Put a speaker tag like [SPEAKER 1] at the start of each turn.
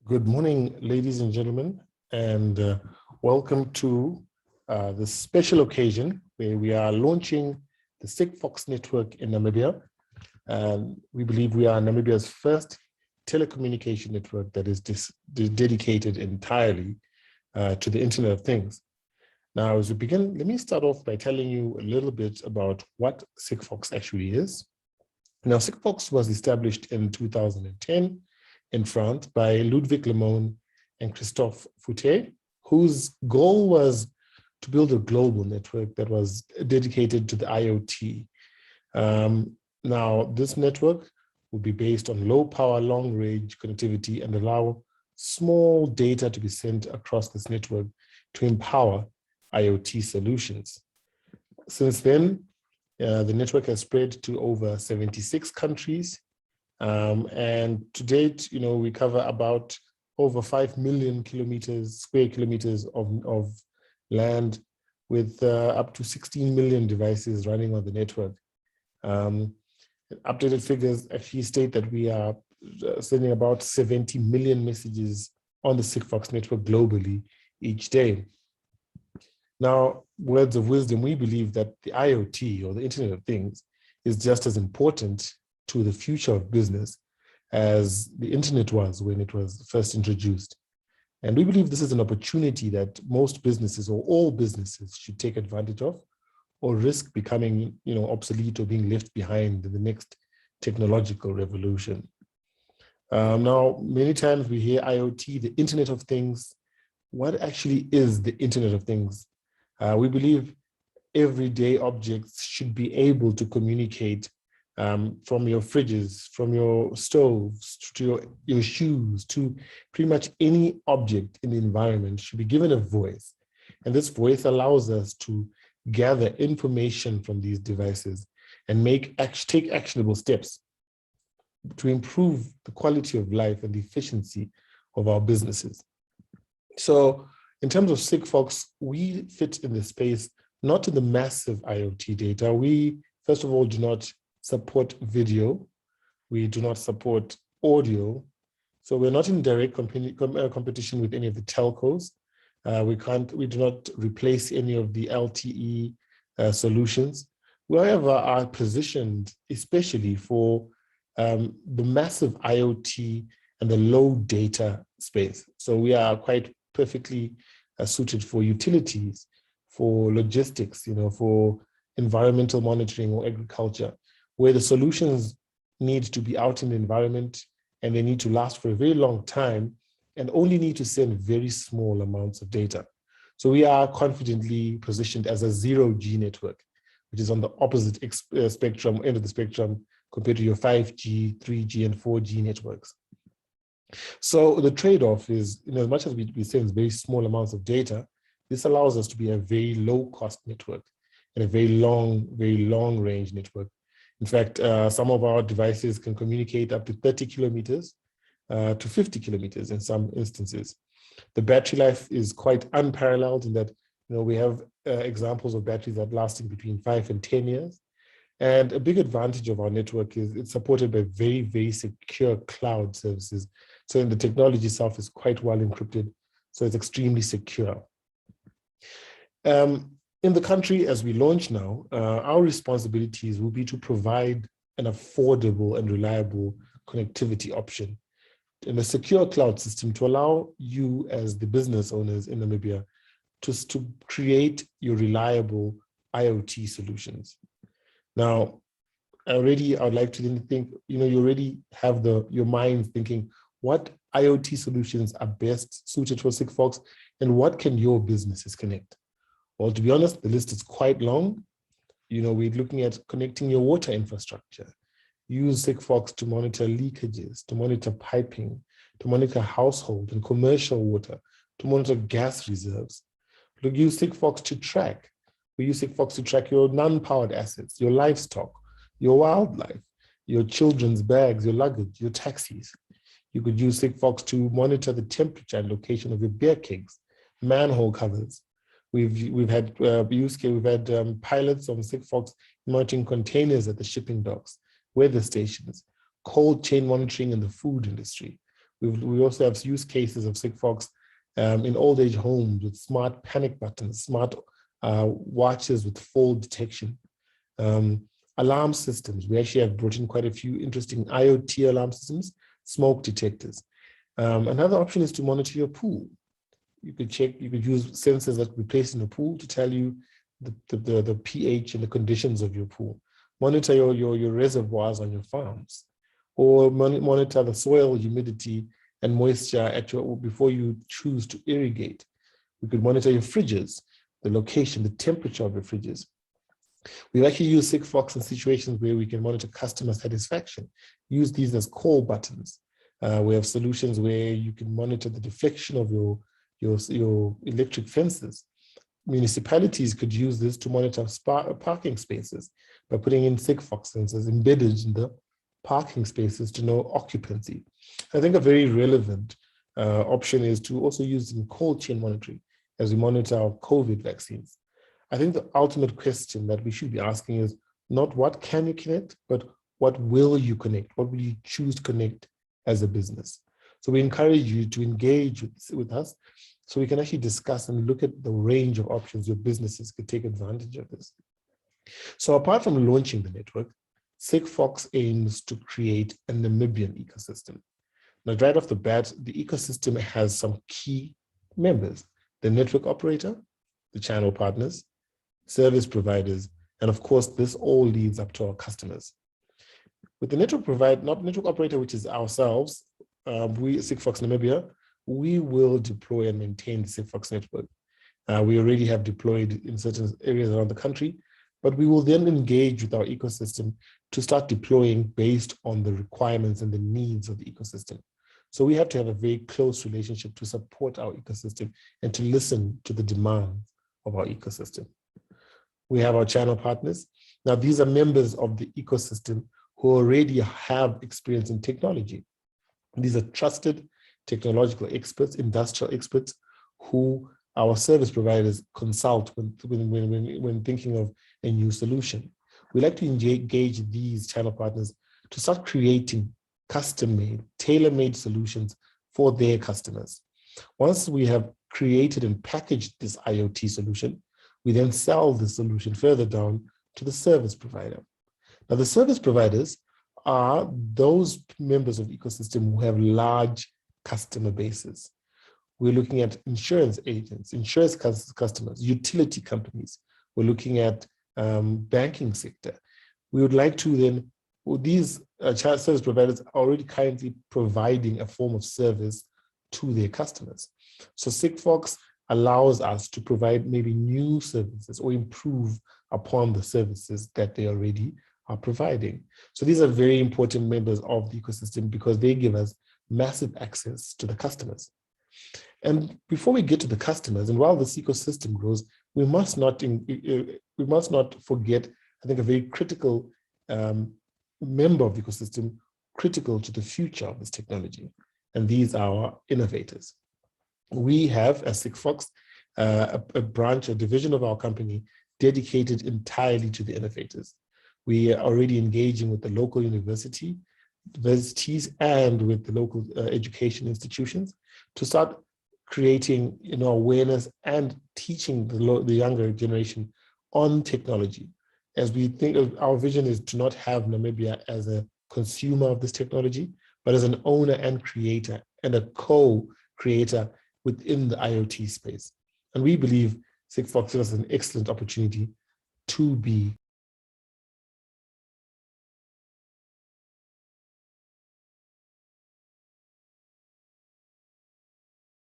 [SPEAKER 1] Good morning, ladies and gentlemen, and welcome to this special occasion where we are launching the Sigfox network in Namibia. And we believe we are Namibia's first telecommunication network that is dedicated entirely to the Internet of Things. Now, as we begin, let me start off by telling you a little bit about what Sigfox actually is. Now, Sigfox was established in 2010 in France by Ludwig Lemon and Christophe Foutet, whose goal was to build a global network that was dedicated to the IoT. Now, this network will be based on low power, long range connectivity and allow small data to be sent across this network to empower IoT solutions. Since then, the network has spread to over 76 countries. And to date, we cover about over 5 million square kilometers of land with up to 16 million devices running on the network. Updated figures actually state that we are sending about 70 million messages on the Sigfox network globally each day. Now, words of wisdom, we believe that the IoT, or the Internet of Things, is just as important to the future of business as the internet was when it was first introduced. And we believe this is an opportunity that most businesses or all businesses should take advantage of or risk becoming obsolete or being left behind in the next technological revolution. Now, many times we hear IoT, the Internet of Things. What actually is the Internet of Things? We believe everyday objects should be able to communicate from your fridges, from your stoves, to your shoes, to pretty much any object in the environment should be given a voice. And this voice allows us to gather information from these devices and take actionable steps to improve the quality of life and the efficiency of our businesses. So in terms of Sigfox, we fit in the space, not in the massive IoT data. We, first of all, do not support video. We do not support audio. So we're not in direct competition with any of the telcos. We do not replace any of the LTE solutions. We, however, are positioned especially for the massive IoT and the low data space. So we are quite perfectly suited for utilities, for logistics, for environmental monitoring or agriculture, where the solutions need to be out in the environment and they need to last for a very long time and only need to send very small amounts of data. So we are confidently positioned as a 0G network, which is on the opposite end of the spectrum compared to your 5G, 3G, and 4G networks. So the trade-off is, as much as we send very small amounts of data, this allows us to be a very low-cost network and a very long range network. In fact, some of our devices can communicate up to 30 kilometers to 50 kilometers in some instances. The battery life is quite unparalleled in that we have examples of batteries that lasting between 5 and 10 years. And a big advantage of our network is it's supported by very, very secure cloud services. So the technology itself is quite well encrypted, so it's extremely secure. In the country, as we launch now, our responsibilities will be to provide an affordable and reliable connectivity option in a secure cloud system to allow you as the business owners in Namibia to create your reliable IoT solutions. Now, I would like to think, you already have your mind thinking, what IoT solutions are best suited for Sigfox and what can your businesses connect? Well, to be honest, the list is quite long. We're looking at connecting your water infrastructure. Use Sigfox to monitor leakages, to monitor piping, to monitor household and commercial water, to monitor gas reserves. Use Sigfox to track. We use Sigfox to track your non-powered assets, your livestock, your wildlife, your children's bags, your luggage, your taxis. You could use Sigfox to monitor the temperature and location of your beer kegs, manhole covers. We've had pilots on Sigfox monitoring containers at the shipping docks, weather stations, cold chain monitoring in the food industry. We also have use cases of Sigfox in old age homes with smart panic buttons, smart watches with fall detection, alarm systems. We actually have brought in quite a few interesting IoT alarm systems, smoke detectors. Another option is to monitor your pool. You could use sensors that we place in the pool to tell you the pH and the conditions of your pool. Monitor your reservoirs on your farms, or monitor the soil humidity and moisture before you choose to irrigate. We could monitor your fridges, the location, the temperature of your fridges. We've actually used Sigfox in situations where we can monitor customer satisfaction. Use these as call buttons. We have solutions where you can monitor the deflection of your electric fences. Municipalities could use this to monitor parking spaces by putting in Sigfox sensors embedded in the parking spaces to know occupancy. I think a very relevant option is to also use in cold chain monitoring as we monitor our COVID vaccines. I think the ultimate question that we should be asking is not what can you connect, but what will you connect? What will you choose to connect as a business? So we encourage you to engage with us so we can actually discuss and look at the range of options your businesses could take advantage of this. So apart from launching the network, Sigfox aims to create a Namibian ecosystem. Now, right off the bat, the ecosystem has some key members: the network operator, the channel partners, service providers, and of course, this all leads up to our customers. With the network operator, which is ourselves, we Sigfox Namibia, we will deploy and maintain the Sigfox network. We already have deployed in certain areas around the country, but we will then engage with our ecosystem to start deploying based on the requirements and the needs of the ecosystem. So we have to have a very close relationship to support our ecosystem and to listen to the demands of our ecosystem. We have our channel partners. Now, these are members of the ecosystem who already have experience in technology. These are trusted technological experts, industrial experts, who our service providers consult when thinking of a new solution. We like to engage these channel partners to start creating custom-made, tailor-made solutions for their customers. Once we have created and packaged this IoT solution, we then sell the solution further down to the service provider. Now, the service providers are those members of the ecosystem who have large customer bases. We're looking at insurance agents, insurance customers, utility companies. We're looking at banking sector. We would like to then, these service providers are already currently providing a form of service to their customers. So Sigfox allows us to provide maybe new services or improve upon the services that they already are providing. So these are very important members of the ecosystem because they give us massive access to the customers. And before we get to the customers, and while this ecosystem grows, we must not forget, I think, a very critical member of the ecosystem, critical to the future of this technology. And these are our innovators. We have, as Sigfox, a branch, a division of our company dedicated entirely to the innovators. We are already engaging with the local universities and with the local education institutions to start creating awareness and teaching the younger generation on technology. As we think of our vision is to not have Namibia as a consumer of this technology, but as an owner and creator and a co-creator within the IoT space. And we believe Sigfox gives us an excellent opportunity to be